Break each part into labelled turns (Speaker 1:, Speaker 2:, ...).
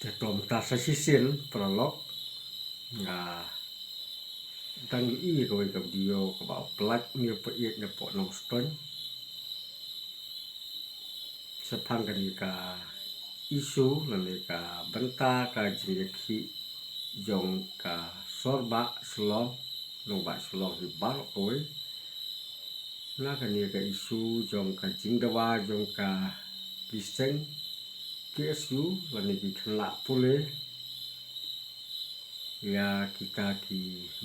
Speaker 1: Ketom tasa sisil prolog nga tang i ko ka dio ko ba plat ni pa i na po no ston sa pangani ka isu lani ka benta ka jingki jong ka sorba slong no ba slong hi bar oi na ka ni ka isu jong ka jingdawa jong ka piseng KSU lani ki khla pule ya kita ki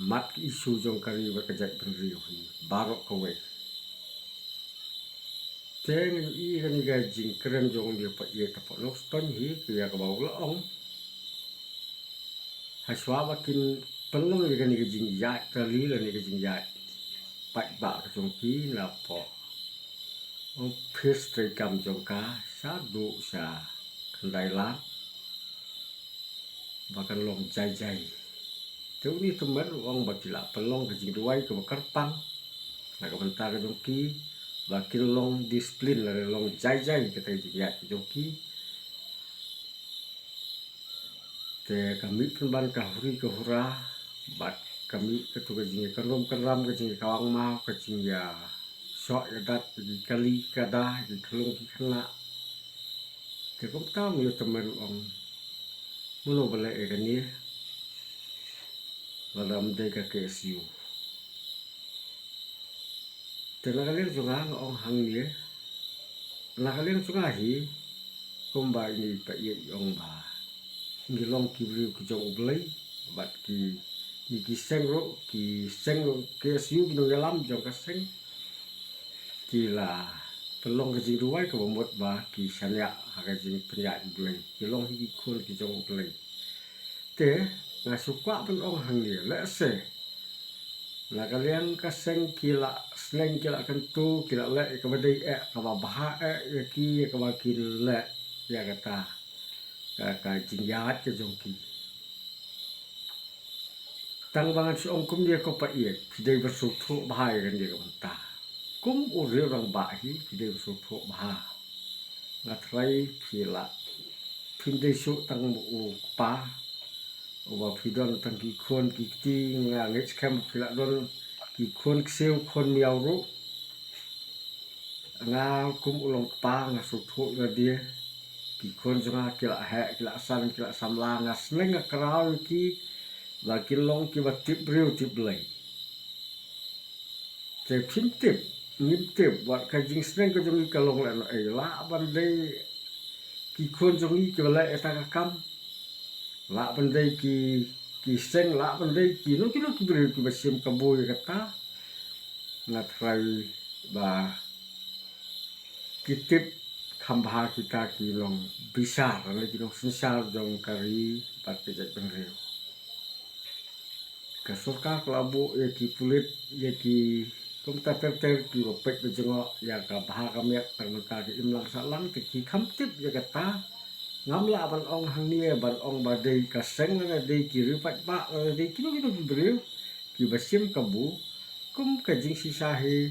Speaker 1: mat isu jong kari wa kajak benriu hi barok kowe teng i kan ga jing keren jong dia pa ye ka ponok ston hi ya ka bau la ong haswa bakin pelong ga ni ga jing ya kali la ni ga jing ya pat ba ka jong ki la po o phis tre kam jong ka sa du sa khandai la bahkan long jai jai tu ni temer wong bakila pelong ke jing duai ke kerpang na ka bentar ke jongki bakil long disiplin la long jai jai ke tai jing ya ke jongki te kami penban ka huri ke hura bat kami ke tu ke jing kerom keram ke jing kawang mau ke jing ya sok ya dat di kali kada di kelung ki kena te kom ta mi temer ong mulo bale e kan ni dalam deka KSU. Tenagalir juga ong hang ni, nagalir juga hi, kumba ini pa iya ong ba, ngilong kibri ki jong ublay, bat ki seng ro KSU kinong dalam jong kaseng, kila pelong ke jing duai ke bomot ba ki sanya haga jing penyak ublay, kilong hi kun ki jong ublay. Te ngasuka pun ong hang ni, lese. Nah kalian kaseng kila sleng kila kentu kila le ka badai ka baha ya ki ka bakin le ya kata ka jingyat ke jongki tang bangan si ong kum dia ko pa ie pidai bersuthu bahai kan dia ka kum uri orang bahi pidai bersuthu baha ngatrai kila pindai su tang u pa wa pidon tang ki khon ki ti nga ngech kam kila don ki khon kseu khon miau ru nga kum ulong pa nga suthu nga dia ki khon jonga kila he kila san kila samla nga sneng nga krau ki wa kilong ki wa tip riu tip lei te phim tip ngim tip wa ka jing sneng ko jongi kalong la no ai la ban dei ki khon jongi ki la eta ka kam la ban dei ki seng la ban dei ki no ki beri ki basim kaboy kata ngat rai ba kitip khambha kita kilong bisar le kilong sensar jong kari pat kejak benreu ka surka kelabu ya ki pulit ya ki kumta ter ki bopek bejengo ya ka baha kamek termenta ki imlang salang ki khamtip ya kata ngamla ban ong hang ni ban ong badai ka seng na dei ki ripat ba dei kino ki breu ki basim kabu kum ka jing sisahi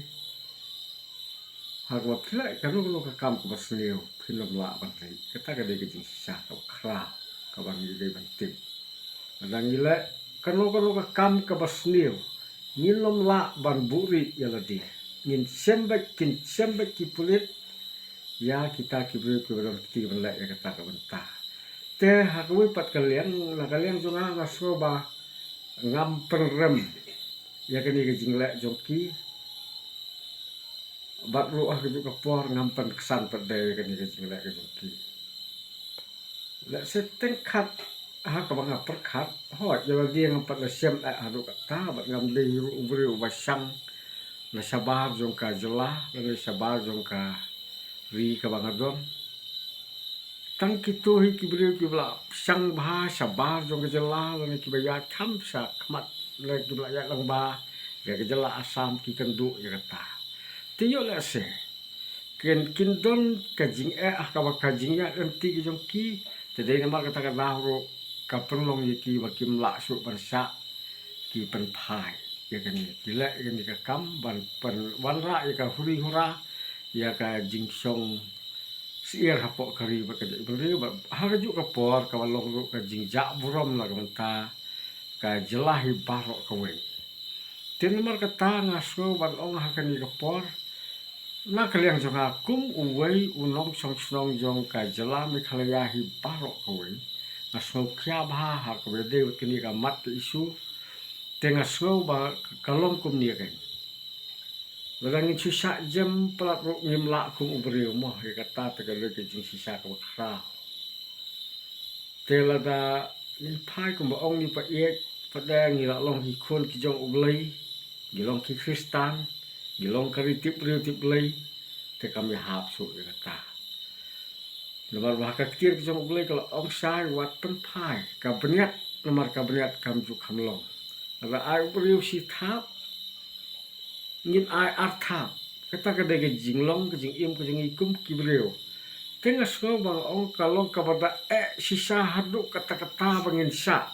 Speaker 1: hagwa phila kanu ka kam ko basneu phinom la ban dei kata ka dei ki jing sisah ka khra ka ban ni dei ban tip adang ile kanu ka kam ka basneu ngilom la ban buri ya la dia ngin sembek ki pulit ya kita kibri dalam kiti belak ya kata ka benta te hakui pat kalian na kalian jonga ngasoba ngam penrem ya kini ke jinglek joki bat ruah ke juga por ngam pen kesan perde ya kini ke jinglek joki lek seteng khat ha ka banga perkhat hot ya dia ngam pat la sem adu kata bat ngam dei ubri ubasang na sabar jongka jelah na sabar jongka ri ka bangadon tang kitu hi kibri ki bla sang bha sabar jong jela lan ki baya tham sa khmat le ki bla ya lang ba ya ke jela asam ki kendu ya kata tiyo le se ken kindon ka jing ka ba ka jing ya enti ki jong ki te dei nama kata ka ro ka perlong ye ki ba kim la su persa ki pen phai ya kan ki le ni ka kam ban pen wan ra ya ka huri hura ya ka jing song siir hapok kari bakaja ibri haraju kapor kawalong ru ka jingjak burom la kamenta ka jelahi barok kawai tin mar kata ngaso ban ong hakani kapor na kaliang jong akum uwai unong song snong jong ka jelami kalayahi barok kawai ngaso kya bha ha kawai de kini ka mat isu tengah so ba kalong kum ni kan Ladangin sisa jam pelat ruk ngimla kum ubri moh ya kata tegale ke jing sisa ka bakra. Telada ni pai kum ba ong ni pa yek pada ngi la long hi khon ki jong ublai gilong ki kristan gilong kari tip riu tip lei te kami hap su ya kata. Nomor bah ka ktir ki jong ublai kalau ong sai wat pen pai ka beniat nomor ka beniat kam ju kam long. Ada ai ubri si thap ngin ai artha kata kada ke jinglong ke jing im ke jing ikum kibreo tengah so bang ong kalong kabada sisa hadu kata-kata bangin sa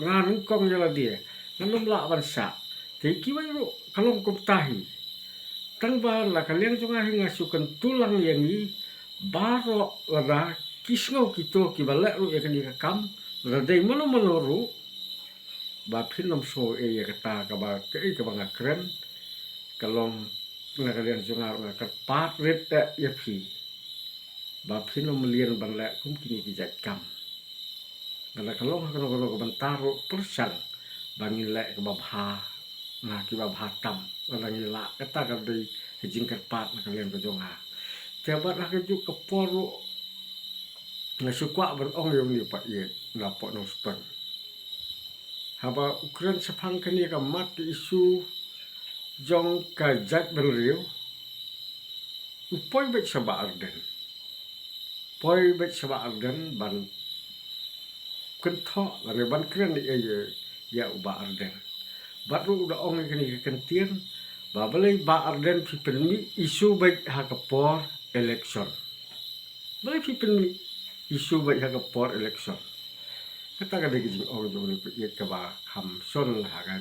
Speaker 1: ngan kong jala dia nanum la ban sa te kiwai ro kalong kum tahi tang ba la kalian junga hinga sukan tulang yang ni baro lada kisno kito kibala ru ya kani kam radai mano ru ba phinom so ya kata ka ba ke bang keren kalong na kalian junga ngakat pat rit ya phi ba phino melian ban la kum kini ki jat kam ngala kalong ko bantaro persan bangin la ke babha na ki babha tam ngala ngila kata ka dei jingkat pat na kalian ko junga tiaba na ke ju ke poru na sukwa ban ong yo ni pa ye na po no ston haba ukran sapang kani ka mat isu jong ka jat berriu upoi bet saba arden poi bet saba arden ban kentho la ban kren ya uba arden baru udah ong kini kentien ba balai ba arden fi permi isu bet ha kapor election balai fi permi isu bet ha kapor election kata ka de jing ong jong ni ye ka ba ham son ha ga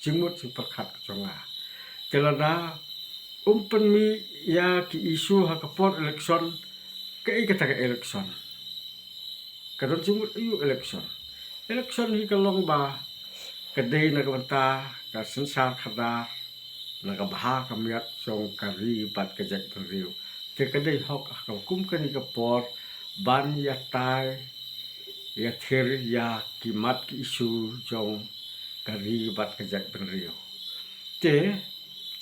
Speaker 1: jingmut sing perkhat jonga kelana umpen mi ya ki isu ha kapor election ke kata ka election kadon jumut iu election hi kalong ba kadai na kawanta ka sensar khada na ka bha kamiat song kari bat ka jak riu te kadai hok ka kum kani kapor ban ya tai ya ther ya kimat ki isu jong kari bat ka jak riu te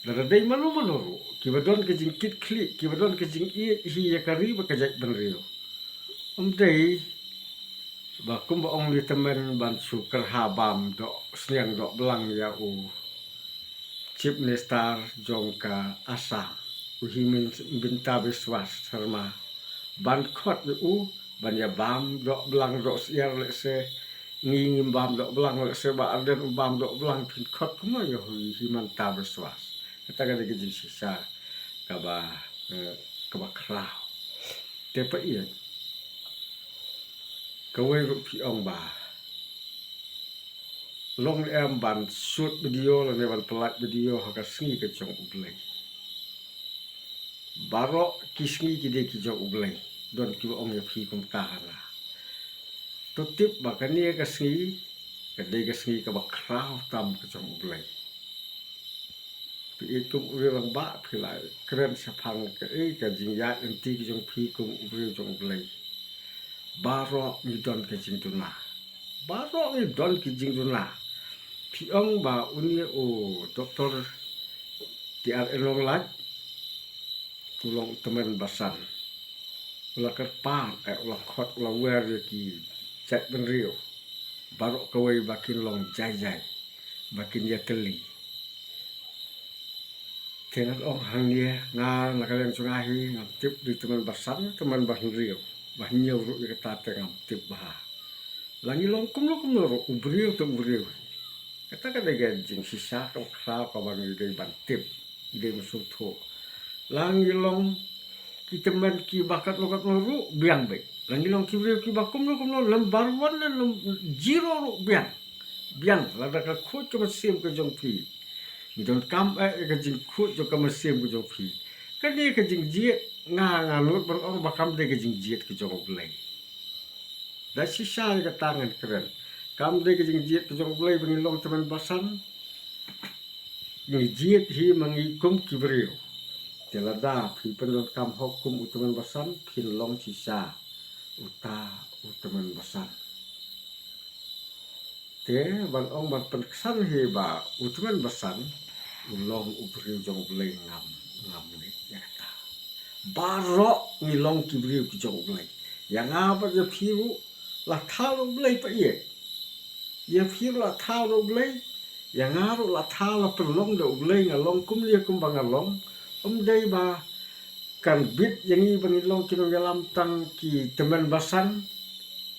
Speaker 1: Daradai malu ru kibadon ke jingkit kli kibadon ke jing hi ya kari ba kajak benriu dei ba kum ba ong li temen ban sukar habam do sniang do belang ya u chief minister jongka asa u himin binta biswas sarma ban khot u ban ya bam do belang do siar le se ngim bam do belang le se ba aden bam do belang pin khot kuma ya hu himan ta biswas kata kada ke sisa kaba krau tepa iya kawai rupi ong ba long em ban shoot video la ne ban pelat video haka singi ke chong ublai baro kisngi ki de ki jong ublai don ki ong ya phi kum tahana to tip bakani ka singi ka de ka singi ka ba krau tam ke chong ublai itu orang ba pilai keren sapang ke ka jingya enti ki jong phi kum ubri jong ublai baro ni don ke jing tuna baro ni don ki jing tuna phi ong ba uni o doktor tiar elong lat tulong temen basan ula kerpa ula khot ula wer ki chat ben rio baro kawai bakin long jai bakin ya teli Tenat ong hang dia ngal nakalian sungahi ngam tip di teman basan teman basan rio bah nyau ru ya kata ngam tip bah langi long kum ro ubrio to ubrio kata kada gajing sisa ka kra ka bang de ban tip de musuh tho langi long ki teman ki bakat lokat ru biang baik langi long ki ubrio ki bakum lo lembar wan lem zero ru biang lada ka khot ka sim ka jong pi ni don kam ka jing khut jo ka masim ko jo phi dia kejing jiet ngalut berong bakam dia kejing jiet ke jong belai. Dan sisa ke tangan keren. Kam dia kejing jiet ke jong belai bengilong teman basan. Jiet hi mengikum kibriu. Telada pi penon kam hukum uteman basan pin long sisa uta uteman basan. Te ban ong ban penkesan heba uteman basan ulong ubriu jong belai ngam ni ya kata. Barok ngilong kibriu ke jong belai. Yang apa dia piru lah tahu belai pa ye. Dia piru lah tahu belai. Yang ngaruh lah tahu lah perlong dah belai ngalong kum dia kum bangalong. Day ba kan bit yang i bangilong kino dalam tang ki teman basan.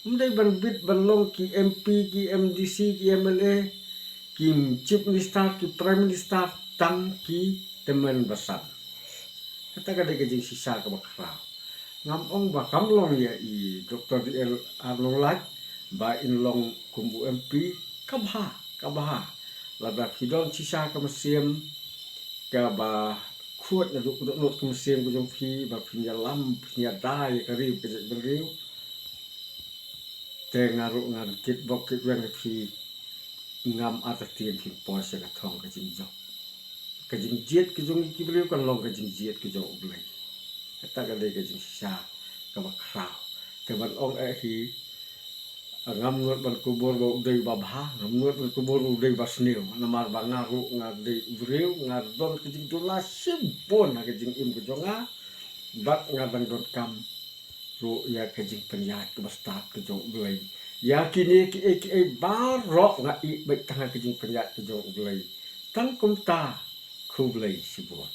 Speaker 1: Day ban bit banlong ki MP ki MDC ki MLA ki chief minister ki prime minister tang ki teman basan. Kata kada kejing sisa ke bakrau. Ngam ong ba kamlong ya i Dr. DL Arnold ba inlong kumbu MP kabha lada kidon sisa ke mesim ke ba kuat na duk ke mesim ku jong pi ba pinya lam pinya dai kari ke beriu te ngaru kit bok kit wen pi ngam atas tien pi pos ka thong ke jing jok ke jing jiet ke jong ki beriu kan long ke jing jiet ke jong ulai kata ka de ke jing sisa ke bakrau te ban ong hi ngam nuat ban kubur ba udai babha ngam nuat ban kubur udai basneu namar bangaru ngadai ubreu ngadon kejing tula simpon na kejing im kejonga bat ngadan don kam ru ya kejing penyat ke bastat kejong ulai ya kini ki barok nga i baik tanga kejing penyat kejong ulai tang kumta kublai sibot